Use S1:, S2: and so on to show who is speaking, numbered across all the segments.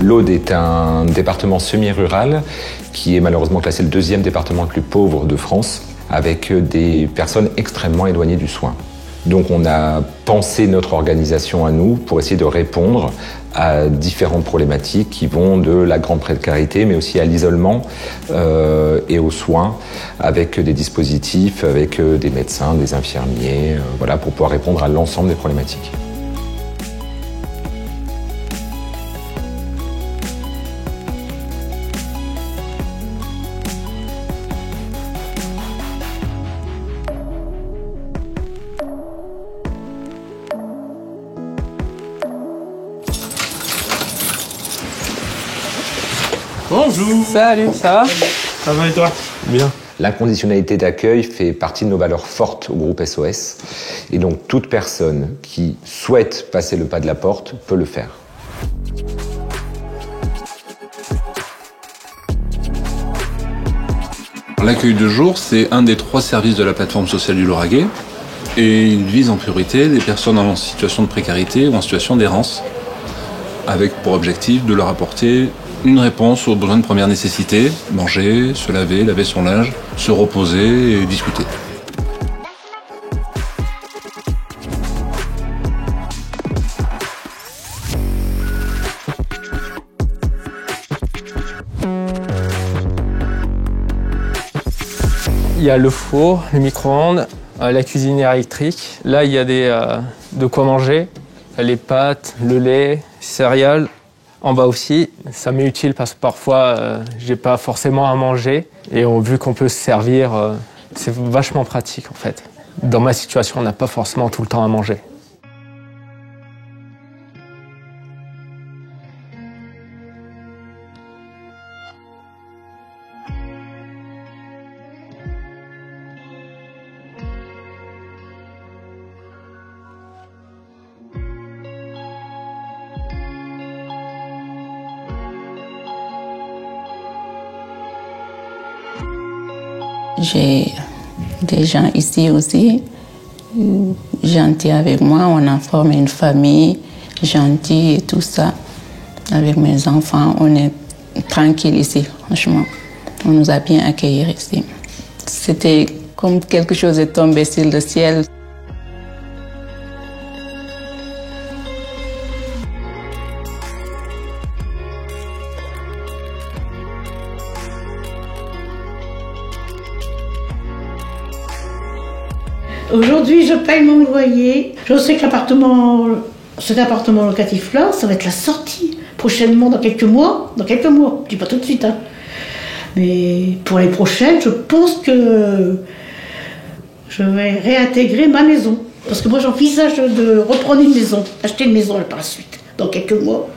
S1: L'Aude est un département semi-rural qui est malheureusement classé le deuxième département le plus pauvre de France, avec des personnes extrêmement éloignées du soin. Donc on a pensé notre organisation à nous pour essayer de répondre à différentes problématiques qui vont de la grande précarité, mais aussi à l'isolement et aux soins, avec des dispositifs, avec des médecins, des infirmiers, voilà, pour pouvoir répondre à l'ensemble des problématiques.
S2: Bonjour.
S3: Salut, ça va?
S2: Ça va et toi? Bien.
S1: L'inconditionnalité d'accueil fait partie de nos valeurs fortes au groupe SOS. Et donc toute personne qui souhaite passer le pas de la porte peut le faire.
S4: L'accueil de jour, c'est un des 3 services de la plateforme sociale du Lauragais. Et il vise en priorité les personnes en situation de précarité ou en situation d'errance, avec pour objectif de leur apporter une réponse aux besoins de première nécessité, manger, se laver, laver son linge, se reposer et discuter.
S3: Il y a le four, le micro-ondes, la cuisinière électrique. Là, il y a de quoi manger, les pâtes, le lait, céréales. En bas aussi, ça m'est utile parce que parfois, j'ai pas forcément à manger. Et vu qu'on peut se servir, c'est vachement pratique en fait. Dans ma situation, on n'a pas forcément tout le temps à manger.
S5: J'ai des gens ici aussi, gentils avec moi. On a formé une famille gentille et tout ça. Avec mes enfants, on est tranquille ici, franchement. On nous a bien accueillis ici. C'était comme quelque chose est tombé sur le ciel.
S6: Aujourd'hui, je paye mon loyer. Je sais que cet appartement locatif-là, ça va être la sortie prochainement dans quelques mois. Dans quelques mois, je dis pas tout de suite. Hein. Mais pour les prochaines, je pense que je vais réintégrer ma maison. Parce que moi, j'envisage de reprendre une maison, acheter une maison par la suite, dans quelques mois.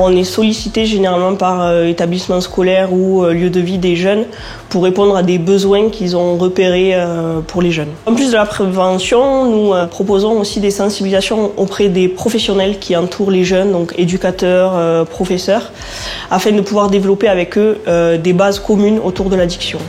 S7: On est sollicité généralement par établissement scolaire ou lieu de vie des jeunes pour répondre à des besoins qu'ils ont repérés pour les jeunes. En plus de la prévention, nous proposons aussi des sensibilisations auprès des professionnels qui entourent les jeunes, donc éducateurs, professeurs, afin de pouvoir développer avec eux des bases communes autour de l'addiction.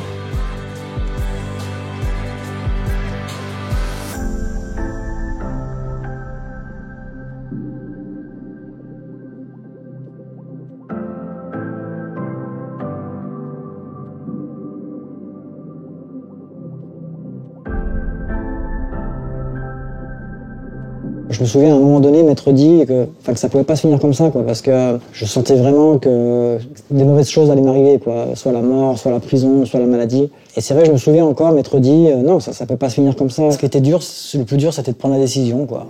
S8: Je me souviens à un moment donné m'être dit que ça pouvait pas se finir comme ça, quoi, parce que je sentais vraiment que des mauvaises choses allaient m'arriver, quoi, soit la mort, soit la prison, soit la maladie. Et c'est vrai, je me souviens encore m'être dit non, ça peut pas se finir comme ça. Ce qui était dur, le plus dur, c'était de prendre la décision, quoi.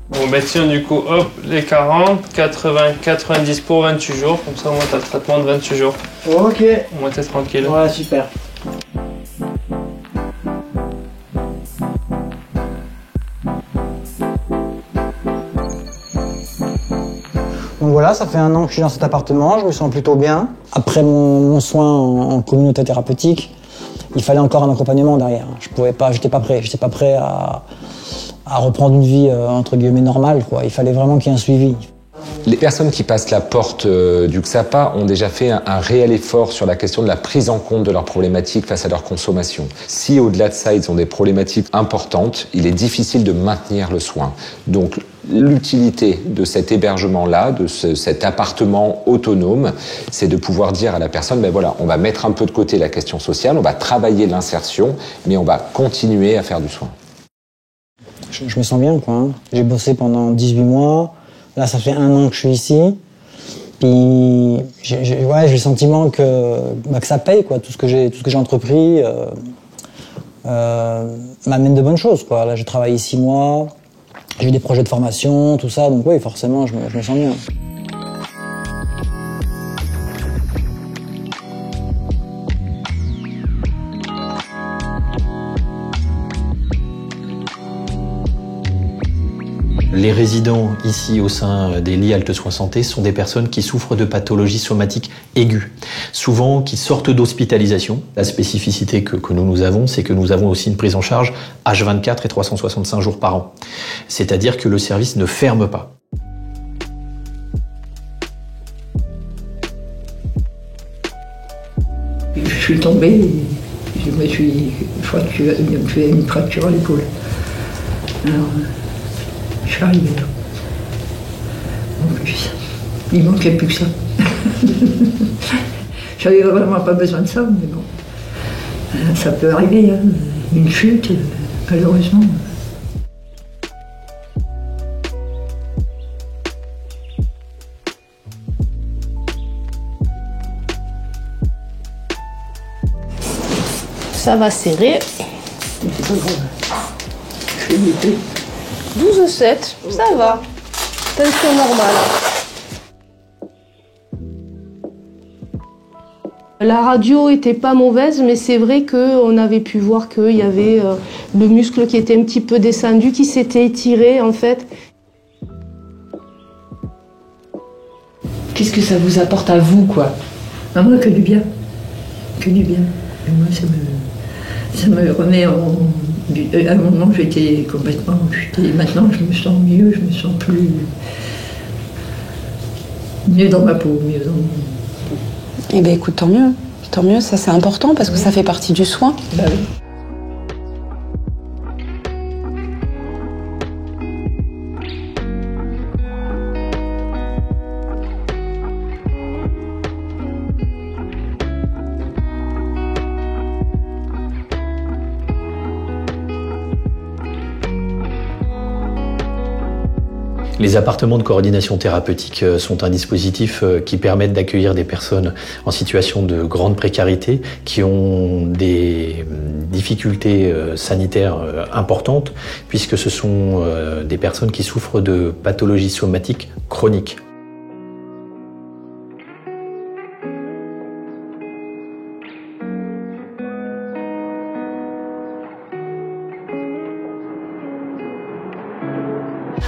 S3: Bon, ben tiens, du coup, hop, les 40, 80, 90 pour 28 jours, comme ça au moins t'as le traitement de 28 jours.
S8: Ok.
S3: Au moins t'es tranquille.
S8: Ouais, super. Donc voilà, ça fait 1 an que je suis dans cet appartement, je me sens plutôt bien. Après mon soin en communauté thérapeutique, il fallait encore un accompagnement derrière. J'étais pas prêt à reprendre une vie entre guillemets normale, quoi. Il fallait vraiment qu'il y ait un suivi.
S1: Les personnes qui passent la porte du XAPA ont déjà fait un réel effort sur la question de la prise en compte de leurs problématiques face à leur consommation. Si au-delà de ça, ils ont des problématiques importantes, il est difficile de maintenir le soin. Donc l'utilité de cet hébergement-là, de cet appartement autonome, c'est de pouvoir dire à la personne, ben voilà, on va mettre un peu de côté la question sociale, on va travailler l'insertion, mais on va continuer à faire du soin.
S8: Je me sens bien, quoi. Hein. J'ai bossé pendant 18 mois. Là, ça fait 1 an que je suis ici. Puis, j'ai le sentiment que ça paye, quoi. Tout ce que j'ai entrepris m'amène de bonnes choses, quoi. Là, j'ai travaillé 6 mois. J'ai eu des projets de formation, tout ça. Donc oui, forcément, je me sens bien.
S9: Les résidents ici au sein des lits Halte Soins Santé sont des personnes qui souffrent de pathologies somatiques aiguës, souvent qui sortent d'hospitalisation. La spécificité que nous avons, c'est que nous avons aussi une prise en charge H24 et 365 jours par an. C'est-à-dire que le service ne ferme pas.
S10: Je suis tombée, je me suis fait une fracture à l'épaule. Alors, je suis arrivée là. En plus, il manquait plus que ça. J'avais vraiment pas besoin de ça, mais bon. Ça peut arriver, hein. Une chute, malheureusement.
S11: Ça va serrer.
S10: C'est pas grave. Je fais l'été.
S11: 12,7, ça va. Tension normale. La radio était pas mauvaise, mais c'est vrai qu'on avait pu voir qu'il y avait le muscle qui était un petit peu descendu, qui s'était étiré en fait.
S10: Qu'est-ce que ça vous apporte à vous, quoi? À moi, que du bien. Que du bien. Et moi, ça me remet en... À un moment, j'étais complètement... Maintenant, je me sens mieux, je me sens plus... mieux dans ma peau, mieux dans mon...
S12: Eh bien, écoute, tant mieux, ça c'est important parce que ça fait partie du soin.
S10: Bah oui.
S9: Les appartements de coordination thérapeutique sont un dispositif qui permet d'accueillir des personnes en situation de grande précarité, qui ont des difficultés sanitaires importantes, puisque ce sont des personnes qui souffrent de pathologies somatiques chroniques.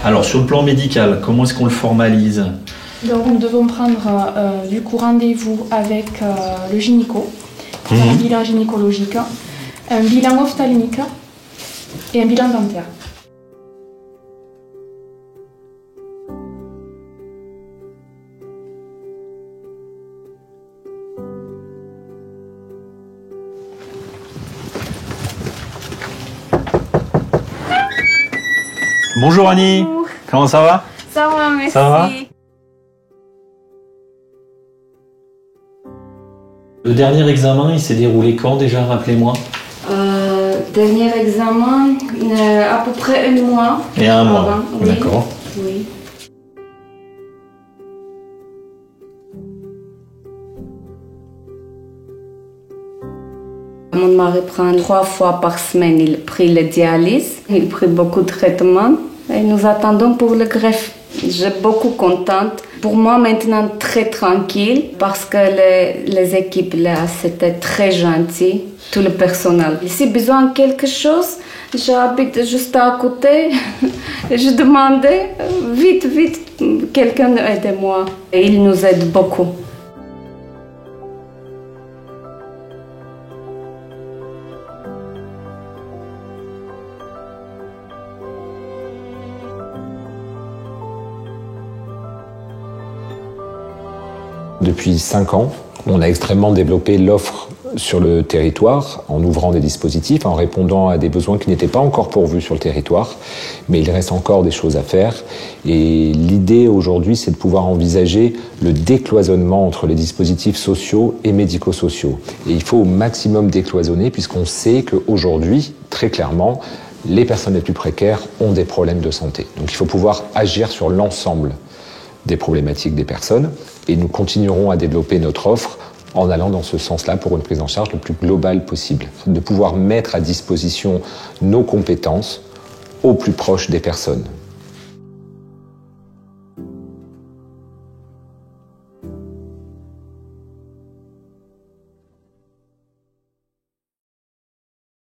S9: Alors, sur le plan médical, comment est-ce qu'on le formalise?
S13: Donc, nous devons prendre du coup rendez-vous avec le gynéco, un bilan gynécologique, un bilan ophtalmique et un bilan dentaire.
S9: Bonjour Annie. Bonjour. Comment ça va?
S13: Ça va, merci.
S9: Ça va? Le dernier examen, il s'est déroulé quand déjà, rappelez-moi?
S14: Dernier examen, à peu près 1 mois.
S9: Et 1 mois,
S14: oui.
S9: D'accord.
S14: Oui. Mon mari prend 3 fois par semaine, il prit la dialyse, il prit beaucoup de traitements et nous attendons pour le greffe. Je suis beaucoup contente. Pour moi maintenant très tranquille parce que les équipes là c'était très gentil, tout le personnel. Si besoin de quelque chose, J'habite juste à côté. Je demandais vite, quelqu'un aide-moi. Et il nous aide beaucoup.
S1: Depuis 5 ans, on a extrêmement développé l'offre sur le territoire en ouvrant des dispositifs, en répondant à des besoins qui n'étaient pas encore pourvus sur le territoire, mais il reste encore des choses à faire. Et l'idée aujourd'hui, c'est de pouvoir envisager le décloisonnement entre les dispositifs sociaux et médico-sociaux. Et il faut au maximum décloisonner puisqu'on sait qu'aujourd'hui, très clairement, les personnes les plus précaires ont des problèmes de santé. Donc il faut pouvoir agir sur l'ensemble des problématiques des personnes et nous continuerons à développer notre offre en allant dans ce sens-là pour une prise en charge le plus globale possible, de pouvoir mettre à disposition nos compétences au plus proche des personnes.